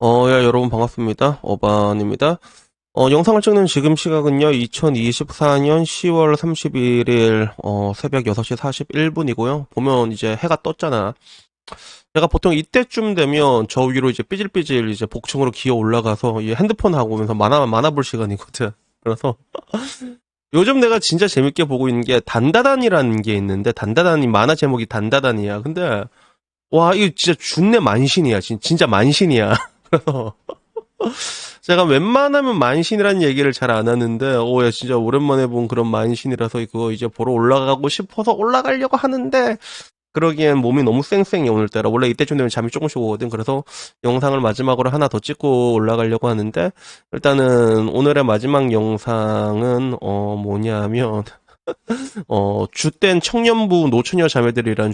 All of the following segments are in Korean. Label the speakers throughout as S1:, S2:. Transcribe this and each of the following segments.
S1: 야, 여러분 반갑습니다. 어반입니다. 영상을 찍는 지금 시각은요, 2024년 10월 31일, 새벽 6시 41분이고요. 보면 이제 해가 떴잖아. 내가 보통 이때쯤 되면 저 위로 이제 삐질삐질 이제 복층으로 기어 올라가서 이 핸드폰 하고 오면서 만화 볼 시간이거든. 그래서 요즘 내가 진짜 재밌게 보고 있는 게 단다단이라는 게 있는데, 단다단이 만화 제목이 단다단이야. 근데, 와, 이거 진짜 준내 만신이야. 진짜 만신이야. 그래서 제가 웬만하면 만신이라는 얘기를 잘 안 하는데, 야, 진짜 오랜만에 본 그런 만신이라서 그거 이제 보러 올라가고 싶어서 올라가려고 하는데, 그러기엔 몸이 너무 쌩쌩해, 오늘따라. 원래 이때쯤 되면 잠이 조금씩 오거든. 그래서 영상을 마지막으로 하나 더 찍고 올라가려고 하는데, 일단은 오늘의 마지막 영상은, 뭐냐면, 주된 청년부 노처녀 자매들이란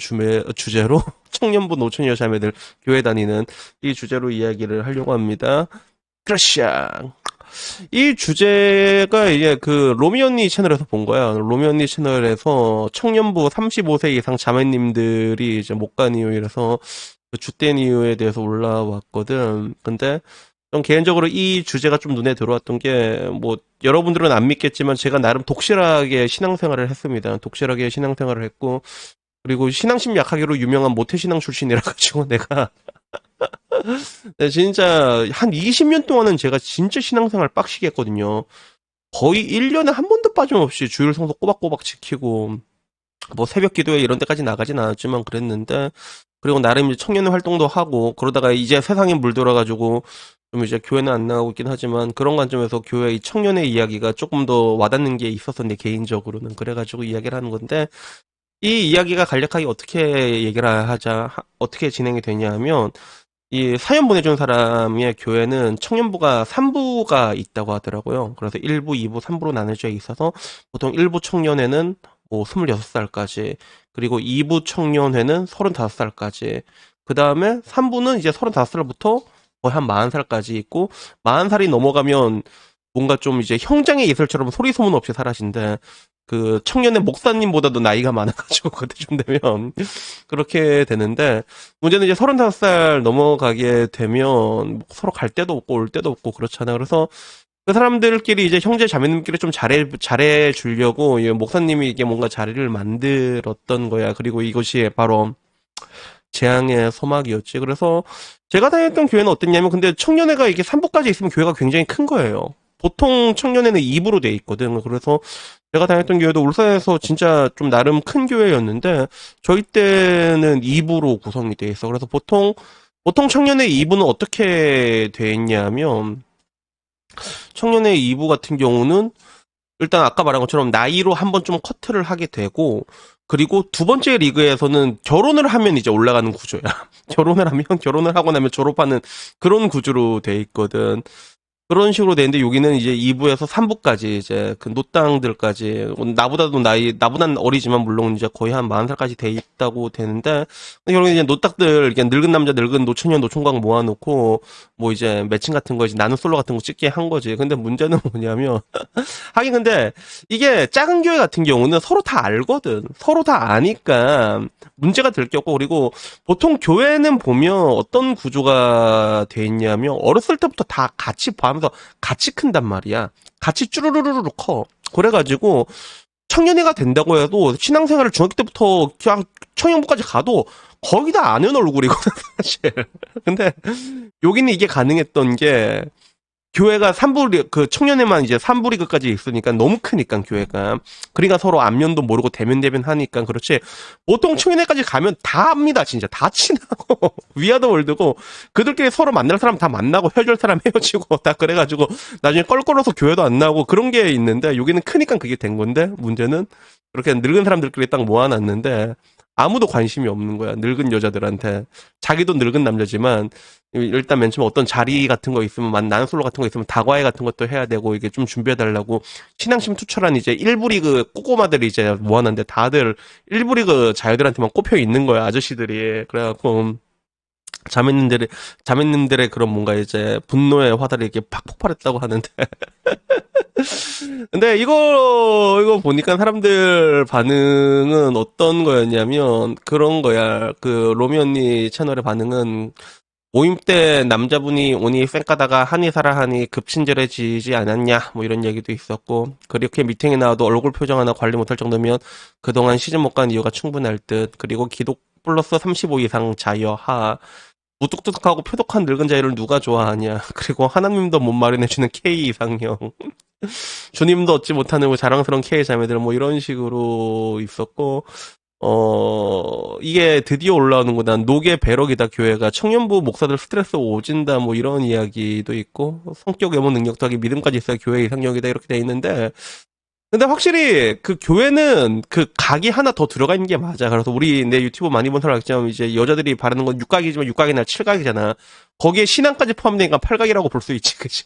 S1: 주제로, 청년부 노처녀 자매들 교회 다니는 이 주제로 이야기를 하려고 합니다. 크러쉬. 이 주제가 이제 그 로미 언니 채널에서 본 거야. 로미 언니 채널에서 청년부 35세 이상 자매님들이 이제 못 간 이유 이래서 그 주된 이유에 대해서 올라왔거든. 근데 좀 개인적으로 이 주제가 좀 눈에 들어왔던 게 뭐 여러분들은 안 믿겠지만 제가 나름 독실하게 신앙생활을 했습니다. 독실하게 신앙생활을 했고 그리고 신앙심 약하기로 유명한 모태신앙 출신이라 가지고 내가 네, 진짜 한 20년 동안은 제가 진짜 신앙생활 빡시게 했거든요. 거의 1년에 한 번도 빠짐없이 주일 성수 꼬박꼬박 지키고 뭐 새벽 기도회 이런 데까지 나가진 않았지만 그랬는데 그리고 나름 이제 청년 활동도 하고 그러다가 이제 세상에 물들어가지고 좀 이제 교회는 안 나가고 있긴 하지만 그런 관점에서 교회 이 청년의 이야기가 조금 더 와닿는 게 있어서 내 개인적으로는 그래가지고 이야기를 하는 건데 이 이야기가 간략하게 어떻게 얘기를 어떻게 진행이 되냐 하면 이 사연 보내준 사람의 교회는 청년부가 3부가 있다고 하더라고요. 그래서 1부, 2부, 3부로 나눠져 있어서 보통 1부 청년회는 뭐 26살까지, 그리고 2부 청년회는 35살까지, 그 다음에 3부는 이제 35살부터 거의 한 40살까지 있고, 40살이 넘어가면 뭔가 좀 이제 형장의 예술처럼 소리 소문 없이 사라진대. 그 청년의 목사님보다도 나이가 많아가지고 그때쯤 되면 그렇게 되는데 문제는 이제 35살 넘어가게 되면 서로 갈 데도 없고 올 데도 없고 그렇잖아요. 그래서 그 사람들끼리 이제 형제 자매님끼리 좀 잘해 주려고 이 목사님이 이게 뭔가 자리를 만들었던 거야. 그리고 이것이 바로 재앙의 소막이었지. 그래서 제가 다녔던 교회는 어땠냐면 근데 청년회가 이게 3부까지 있으면 교회가 굉장히 큰 거예요. 보통 청년회는 2부로 돼 있거든. 그래서 제가 다녔던 교회도 울산에서 진짜 좀 나름 큰 교회였는데 저희 때는 2부로 구성이 돼 있어. 그래서 보통 청년회 2부는 어떻게 돼 있냐면 청년회 2부 같은 경우는 일단 아까 말한 것처럼 나이로 한번 좀 커트를 하게 되고 그리고 두 번째 리그에서는 결혼을 하면 이제 올라가는 구조야. 결혼을 하고 나면 졸업하는 그런 구조로 돼 있거든. 그런 식으로 되는데 여기는 이제 2부에서 3부까지 이제 그 노땅들까지 나보다는 어리지만 물론 이제 거의 한 40살까지 돼 있다고 되는데 결국에 이제 노딱들 이렇게 늙은 남자 늙은 노처녀 노총각 모아놓고 뭐 이제 매칭 같은 거 이제 나는 솔로 같은 거 찍게 한 거지. 근데 문제는 뭐냐면 하긴 근데 이게 작은 교회 같은 경우는 서로 다 알거든. 서로 다 아니까 문제가 될 게 없고 그리고 보통 교회는 보면 어떤 구조가 돼 있냐면 어렸을 때부터 다 같이 봐하면서 같이 큰단 말이야. 같이 쭈루루루루 커. 그래가지고 청년회가 된다고 해도 신앙생활을 중학교 때부터 그냥 청년부까지 가도 거의 다 아는 얼굴이거든 사실. 근데 여기는 이게 가능했던 게 교회가 그 청년회만 이제 3부 리그까지 있으니까 너무 크니까 교회가. 그러니까 서로 안면도 모르고 대면 하니까 그렇지. 보통 청년회까지 가면 다 압니다. 진짜 다 친하고 위아더 월드고 그들끼리 서로 만날 사람 다 만나고 헤어질 사람 헤어지고 다 그래가지고 나중에 껄껄어서 교회도 안 나오고 그런 게 있는데 여기는 크니까 그게 된 건데 문제는 그렇게 늙은 사람들끼리 딱 모아놨는데 아무도 관심이 없는 거야. 늙은 여자들한테. 자기도 늙은 남자지만 일단 맨 처음에 어떤 자리 같은 거 있으면 나는 솔로 같은 거 있으면 다과회 같은 것도 해야 되고 이게 좀 준비해 달라고 신앙심 투철한 이제 1부 리그 꼬꼬마들이 이제 모았는데 다들 1부 리그 자녀들한테만 꼽혀 있는 거야. 아저씨들이. 그래갖고 자매님들의 그런 뭔가 이제 분노의 화살이 이렇게 팍 폭발했다고 하는데 근데 이거 보니까 사람들 반응은 어떤 거였냐면 그런 거야. 그 로미 언니 채널의 반응은 모임 때 남자분이 오니 쌩까다가 한의사라 하니 급친절해지지 않았냐 뭐 이런 얘기도 있었고 그렇게 미팅에 나와도 얼굴 표정 하나 관리 못할 정도면 그동안 시즌 못 간 이유가 충분할 듯. 그리고 기독 플러스 35 이상 자여 하 무뚝뚝하고 표독한 늙은 자유를 누가 좋아하냐. 그리고 하나님도 못 마련해주는 K 이상형. 주님도 얻지 못하는 자랑스러운 K 자매들 뭐 이런 식으로 있었고 이게 드디어 올라오는구나. 노계 배럭이다, 교회가. 청년부 목사들 스트레스 오진다, 뭐 이런 이야기도 있고, 성격, 외모, 능력 더하기 믿음까지 있어야 교회 이상형이다, 이렇게 돼 있는데, 근데 확실히 그 교회는 그 각이 하나 더 들어가 있는 게 맞아. 그래서 우리 내 유튜브 많이 본 사람 알겠지만, 이제 여자들이 바르는 건 육각이지만 육각이 아니라 칠각이잖아. 거기에 신앙까지 포함되니까 팔각이라고 볼 수 있지, 그치?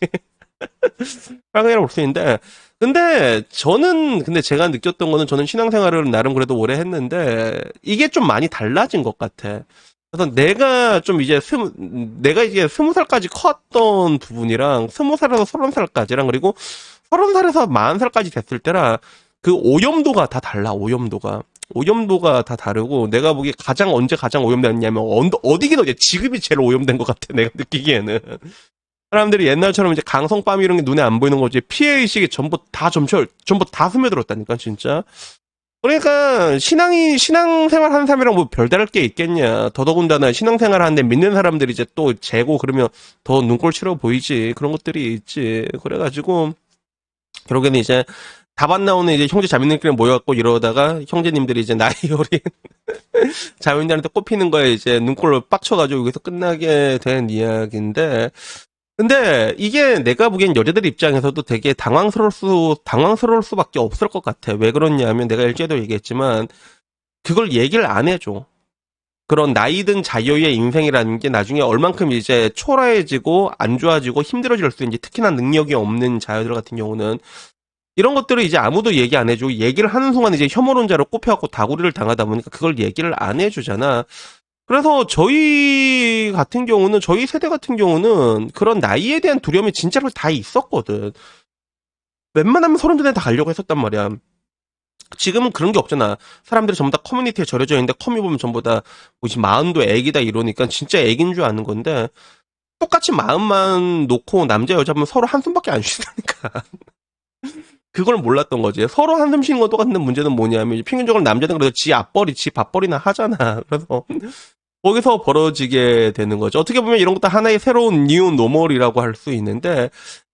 S1: 빵이라고 볼 수 있는데, 근데 제가 느꼈던 거는 저는 신앙생활을 나름 그래도 오래 했는데, 이게 좀 많이 달라진 것 같아. 그래서 내가 이제 20살까지 컸던 부분이랑, 20살에서 30살까지랑, 그리고 30살에서 40살까지 됐을 때랑, 그 오염도가 다 달라, 오염도가. 오염도가 다 다르고, 내가 보기에 언제 가장 오염됐냐면, 어디긴 어디야. 지금이 제일 오염된 것 같아, 내가 느끼기에는. 사람들이 옛날처럼 이제 강성밤 이런 게 눈에 안 보이는 거지. 피해의식이 전부 다 스며들었다니까, 진짜. 그러니까, 신앙생활 하는 사람이랑 뭐 별다를 게 있겠냐. 더더군다나 신앙생활 하는데 믿는 사람들이 이제 또 재고 그러면 더 눈꼴치러 보이지. 그런 것들이 있지. 그래가지고, 결국에는 이제 답 안 나오는 이제 형제 자매님끼리 모여갖고 이러다가 형제님들이 이제 나이 어린 자매님들한테 꼽히는 거에 이제 눈꼴로 빡쳐가지고 여기서 끝나게 된 이야기인데, 근데 이게 내가 보기엔 여자들 입장에서도 되게 당황스러울 수밖에 없을 것 같아. 왜 그러냐면 내가 일제도 얘기했지만 그걸 얘기를 안 해줘. 그런 나이 든 자유의 인생이라는 게 나중에 얼만큼 이제 초라해지고 안 좋아지고 힘들어질 수 있는지, 특히나 능력이 없는 자유들 같은 경우는 이런 것들을 이제 아무도 얘기 안 해주고 얘기를 하는 순간 이제 혐오론자로 꼽혀갖고 다구리를 당하다 보니까 그걸 얘기를 안 해주잖아. 그래서 저희 세대 같은 경우는 그런 나이에 대한 두려움이 진짜로 다 있었거든. 웬만하면 서른 전에 다 가려고 했었단 말이야. 지금은 그런 게 없잖아. 사람들이 전부 다 커뮤니티에 절여져 있는데 커뮤 보면 전부 다 뭐지 마흔도 애기다 이러니까 진짜 애기인 줄 아는 건데 똑같이 마음만 놓고 남자 여자 보면 서로 한숨밖에 안 쉬다니까. 그걸 몰랐던 거지. 서로 한숨 쉬는 건 똑같은데 문제는 뭐냐면 평균적으로 남자는 그래도 지 밥벌이나 하잖아. 그래서 거기서 벌어지게 되는 거죠. 어떻게 보면 이런 것도 하나의 새로운 뉴 노멀이라고 할 수 있는데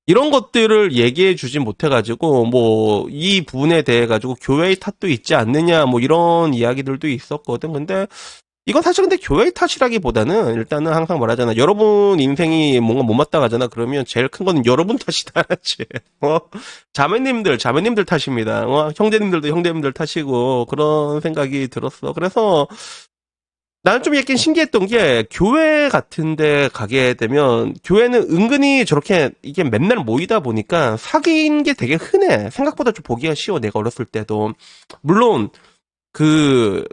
S1: 이런 것들을 얘기해 주지 못해가지고 뭐 이 부분에 대해 가지고 교회의 탓도 있지 않느냐 뭐 이런 이야기들도 있었거든. 근데 이건 사실 근데 교회의 탓이라기보다는 일단은 항상 말하잖아. 여러분 인생이 뭔가 못마땅하잖아. 그러면 제일 큰 거는 여러분 탓이다. 알았지? 자매님들 탓입니다. 형제님들도 형제님들 탓이고 그런 생각이 들었어. 그래서 나는 좀 약간 신기했던 게 교회 같은 데 가게 되면 교회는 은근히 저렇게 이게 맨날 모이다 보니까 사귄 게 되게 흔해. 생각보다 좀 보기가 쉬워. 내가 어렸을 때도. 물론 그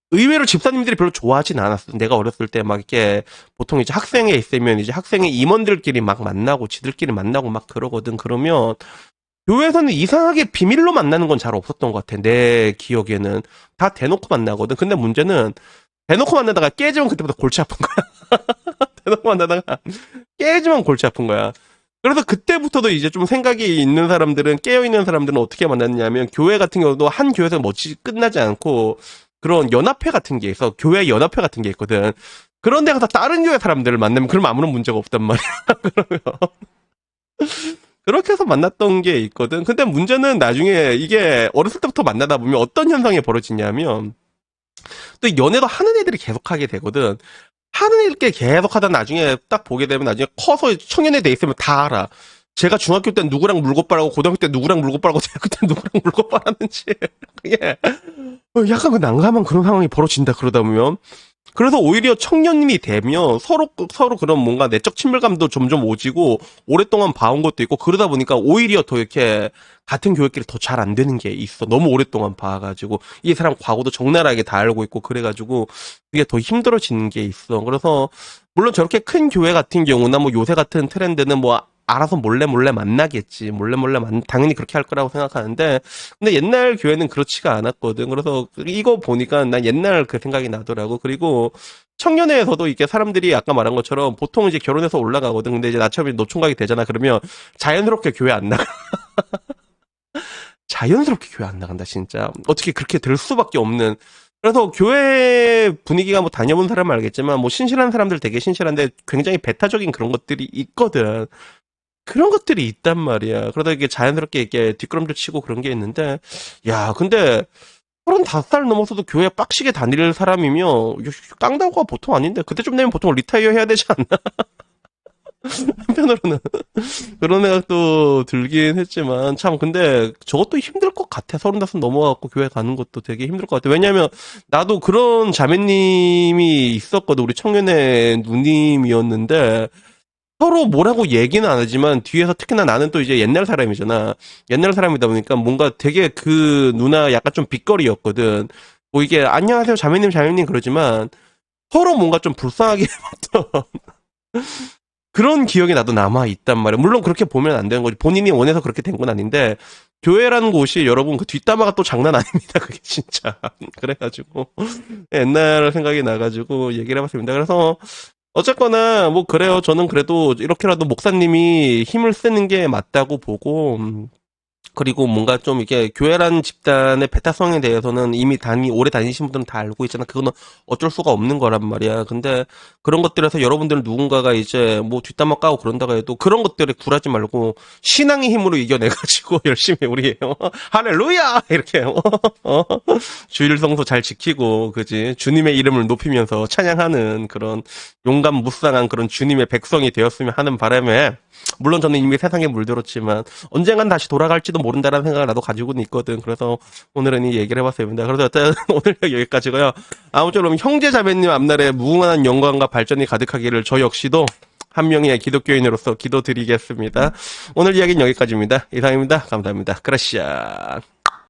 S1: 의외로 집사님들이 별로 좋아하진 않았어. 내가 어렸을 때 막 이렇게 보통 이제 학생회 있으면 이제 학생회 임원들끼리 막 만나고 지들끼리 만나고 막 그러거든. 그러면 교회에서는 이상하게 비밀로 만나는 건 잘 없었던 것 같아. 내 기억에는 다 대놓고 만나거든. 근데 문제는 대놓고 만나다가 깨지면 그때부터 골치 아픈 거야. 대놓고 만나다가 깨지면 골치 아픈 거야. 그래서 그때부터도 이제 좀 생각이 있는 사람들은, 깨어있는 사람들은 어떻게 만났냐면, 교회 같은 경우도 한 교회에서 멋지 끝나지 않고, 그런 연합회 같은 게 있어. 교회 연합회 같은 게 있거든. 그런 데 가서 다른 교회 사람들을 만나면, 그러면 아무런 문제가 없단 말이야. 그러면. 그렇게 해서 만났던 게 있거든. 근데 문제는 나중에 이게 어렸을 때부터 만나다 보면 어떤 현상이 벌어지냐면, 또 연애도 하는 애들이 계속 하게 되거든. 하는 애들끼리 계속 하다 나중에 딱 보게 되면 나중에 커서 청년에 돼 있으면 다 알아. 제가 중학교 때 누구랑 물고 빨고 고등학교 때 누구랑 물고 빨고 대학교 때 누구랑 물고 빨았는지 그게 약간 그 난감한 그런 상황이 벌어진다 그러다 보면. 그래서 오히려 청년이 되면 서로 그런 뭔가 내적 친밀감도 점점 오지고 오랫동안 봐온 것도 있고 그러다 보니까 오히려 더 이렇게 같은 교회끼리 더 잘 안 되는 게 있어. 너무 오랫동안 봐가지고 이 사람 과거도 적나라하게 다 알고 있고 그래가지고 그게 더 힘들어지는 게 있어. 그래서 물론 저렇게 큰 교회 같은 경우나 뭐 요새 같은 트렌드는 뭐 알아서 몰래 몰래 만나겠지. 몰래 몰래 당연히 그렇게 할 거라고 생각하는데, 근데 옛날 교회는 그렇지가 않았거든. 그래서 이거 보니까 난 옛날 그 생각이 나더라고. 그리고 청년회에서도 이게 사람들이 아까 말한 것처럼 보통 이제 결혼해서 올라가거든. 근데 이제 나처럼 노총각이 되잖아. 그러면 자연스럽게 교회 안 나가. 자연스럽게 교회 안 나간다, 진짜. 어떻게 그렇게 될 수밖에 없는. 그래서 교회 분위기가 뭐 다녀본 사람은 알겠지만, 뭐 신실한 사람들 되게 신실한데 굉장히 배타적인 그런 것들이 있거든. 그런 것들이 있단 말이야. 그러다 이게 자연스럽게 이렇게 뒷걸음질 치고 그런 게 있는데, 야, 근데 35살 넘어서도 교회 빡시게 다닐 사람이면, 깡다구가 보통 아닌데, 그때쯤 되면 보통 리타이어 해야 되지 않나? 한편으로는. 그런 생각도 들긴 했지만, 참, 근데 저것도 힘들 것 같아. 35 넘어갖고 교회 가는 것도 되게 힘들 것 같아. 왜냐면, 나도 그런 자매님이 있었거든. 우리 청년회 누님이었는데, 서로 뭐라고 얘기는 안 하지만, 뒤에서 특히나 나는 또 이제 옛날 사람이잖아. 옛날 사람이다 보니까 뭔가 되게 그 누나 약간 좀 빗거리였거든. 뭐 이게, 안녕하세요, 자매님, 자매님 그러지만, 서로 뭔가 좀 불쌍하게 했던 그런 기억이 나도 남아 있단 말이야. 물론 그렇게 보면 안 되는 거지. 본인이 원해서 그렇게 된 건 아닌데, 교회라는 곳이 여러분 그 뒷담화가 또 장난 아닙니다. 그게 진짜. 그래가지고, 옛날 생각이 나가지고 얘기를 해봤습니다. 그래서, 어쨌거나, 뭐, 그래요. 저는 그래도 이렇게라도 목사님이 힘을 쓰는 게 맞다고 보고, 그리고 뭔가 좀 이게 교회라는 집단의 배타성에 대해서는 이미 오래 다니신 분들은 다 알고 있잖아. 그거는 어쩔 수가 없는 거란 말이야. 근데 그런 것들에서 여러분들 누군가가 이제 뭐 뒷담화 까고 그런다고 해도 그런 것들에 굴하지 말고 신앙의 힘으로 이겨내가지고 열심히 우리 할렐루야! 이렇게 주일 성소 잘 지키고 그지? 주님의 이름을 높이면서 찬양하는 그런 용감 무쌍한 그런 주님의 백성이 되었으면 하는 바람에 물론 저는 이미 세상에 물들었지만 언젠간 다시 돌아갈지도 모른다라는 생각을 나도 가지고는 있거든. 그래서 오늘은 이 얘기를 해봤습니다. 그래서 일단 오늘 여기까지고요. 아무쪼록 형제 자매님 앞날에 무궁한 영광과 발전이 가득하기를 저 역시도 한 명의 기독교인으로서 기도드리겠습니다. 오늘 이야기는 여기까지입니다. 이상입니다. 감사합니다. 그라시아.